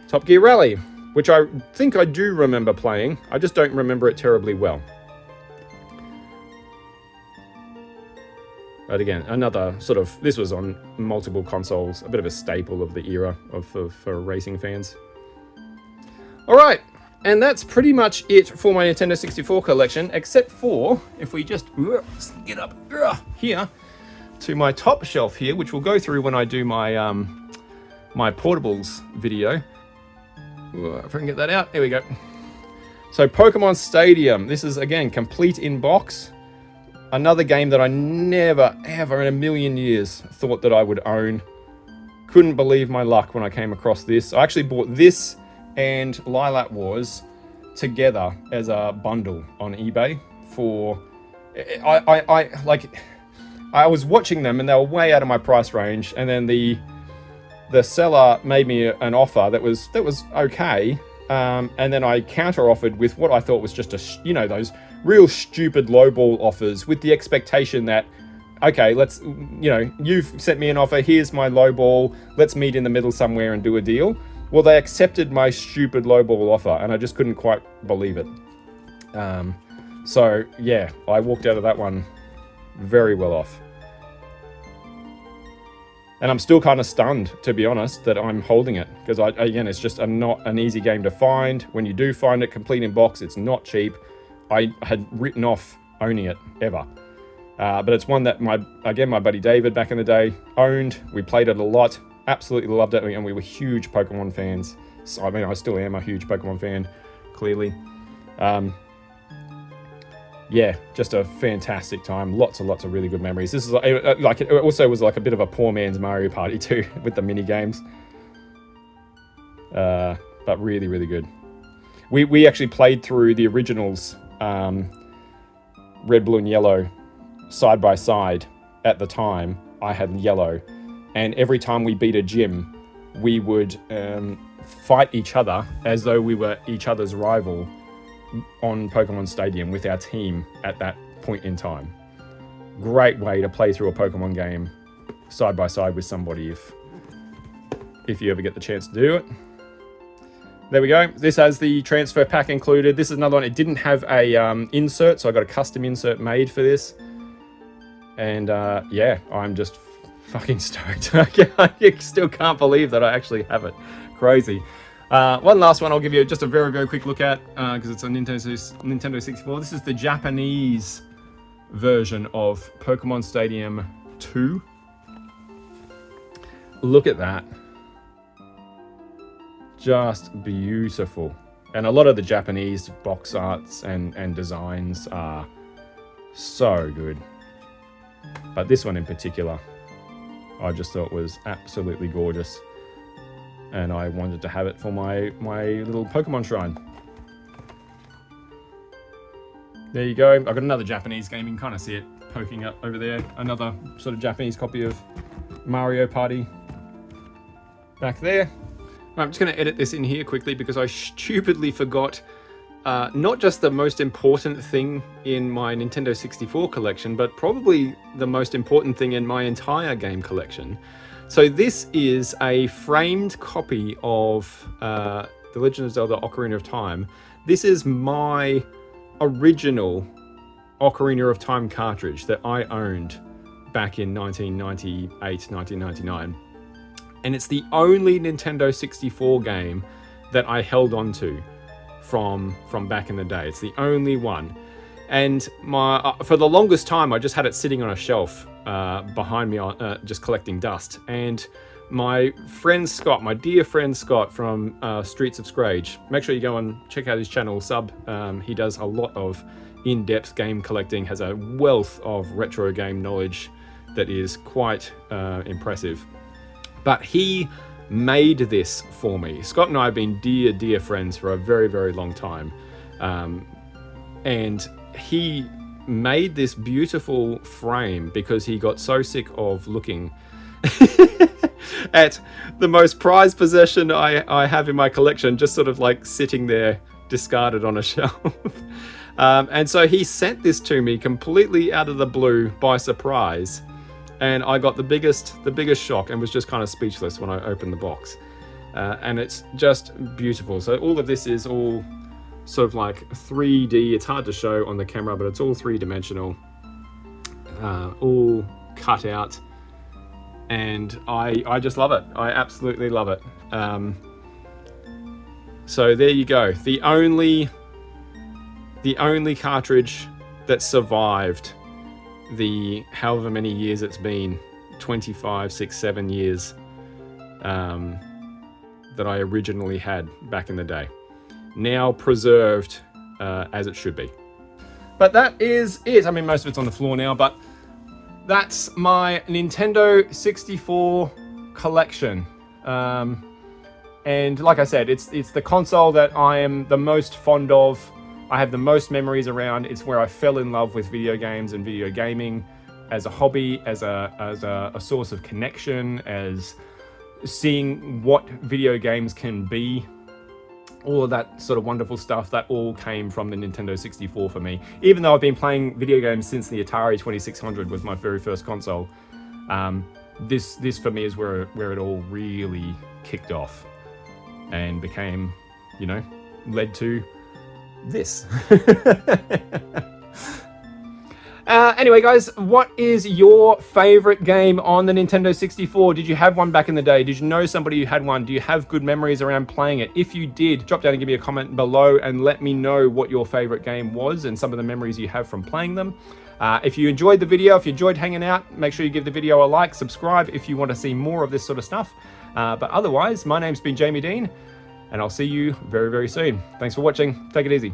Top Gear Rally, which I think I do remember playing. I just don't remember it terribly well. But again, another sort of, this was on multiple consoles, a bit of a staple of the era for racing fans. All right, and that's pretty much it for my Nintendo 64 collection, except for, if we just get up here to my top shelf here, which we'll go through when I do my my portables video. If I can get that out, there we go. So Pokemon Stadium. This is, again, complete in box. Another game that I never, ever in a million years thought that I would own. Couldn't believe my luck when I came across this. I actually bought this and Lilac Wars together as a bundle on eBay for... I was watching them and they were way out of my price range, and then the seller made me an offer that was okay, and then I counter offered with what I thought was just those real stupid lowball offers with the expectation that, okay, let's, you've sent me an offer, here's my lowball, let's meet in the middle somewhere and do a deal. Well, they accepted my stupid lowball offer, and I just couldn't quite believe it. So yeah, I walked out of that one very well off. And I'm still kind of stunned, to be honest, that I'm holding it. Because, again, it's just not an easy game to find. When you do find it complete in box, it's not cheap. I had written off owning it, ever. But it's one that, my buddy David back in the day owned. We played it a lot. Absolutely loved it. And we were huge Pokemon fans. So, I mean, I still am a huge Pokemon fan, clearly. Yeah, just a fantastic time. Lots and lots of really good memories. This is it also was like a bit of a poor man's Mario Party too, with the mini games. But really, really good. We actually played through the originals, Red, Blue, and Yellow, side by side. At the time, I had Yellow, and every time we beat a gym, we would fight each other as though we were each other's rival on Pokemon Stadium with our team at that point in time. Great way to play through a Pokemon game side by side with somebody if you ever get the chance to do it. There we go. This has the transfer pack included. This is another one. It didn't have a insert, so I got a custom insert made for this. And yeah, I'm just fucking stoked. I still can't believe that I actually have it. Crazy. One last one I'll give you just a very, very quick look at, because it's on Nintendo 64. This is the Japanese version of Pokemon Stadium 2. Look at that. Just beautiful. And a lot of the Japanese box arts and designs are so good. But this one in particular, I just thought was absolutely gorgeous. And I wanted to have it for my little Pokemon shrine. There you go. I've got another Japanese game. You can kind of see it poking up over there. Another sort of Japanese copy of Mario Party back there. I'm just going to edit this in here quickly because I stupidly forgot not just the most important thing in my Nintendo 64 collection, but probably the most important thing in my entire game collection. So this is a framed copy of The Legend of Zelda Ocarina of Time. This is my original Ocarina of Time cartridge that I owned back in 1998, 1999. And it's the only Nintendo 64 game that I held on to from back in the day. It's the only one. And for the longest time, I just had it sitting on a shelf behind me, just collecting dust. And my friend Scott, my dear friend Scott from Streets of Scrage, make sure you go and check out his channel, sub. He does a lot of in-depth game collecting, has a wealth of retro game knowledge that is quite impressive. But he made this for me. Scott and I have been dear, dear friends for a very, very long time. And he made this beautiful frame because he got so sick of looking at the most prized possession I have in my collection, just sort of like sitting there discarded on a shelf. And so he sent this to me completely out of the blue by surprise. And I got the biggest shock and was just kind of speechless when I opened the box. And it's just beautiful. So all of this is all sort of like 3D. It's hard to show on the camera, but it's all three-dimensional, all cut out, and I just love it. I absolutely love it. So there you go. The only cartridge that survived the however many years it's been, 25, 6, 7 years, that I originally had back in the day. Now preserved as it should be. But that is it. I mean, most of it's on the floor now, but that's my Nintendo 64 collection. And like I said, it's the console that I am the most fond of. I have the most memories around. It's where I fell in love with video games and video gaming as a hobby, as a source of connection, as seeing what video games can be. All of that sort of wonderful stuff, that all came from the Nintendo 64 for me. Even though I've been playing video games since the Atari 2600 was my very first console, this for me is where it all really kicked off and became, you know, led to this. Anyway, guys, what is your favorite game on the Nintendo 64? Did you have one back in the day? Did you know somebody who had one? Do you have good memories around playing it? If you did, drop down and give me a comment below and let me know what your favorite game was and some of the memories you have from playing them. If you enjoyed the video, if you enjoyed hanging out, make sure you give the video a like, subscribe if you want to see more of this sort of stuff. But otherwise, my name's been Jamie Dean, and I'll see you very, very soon. Thanks for watching. Take it easy.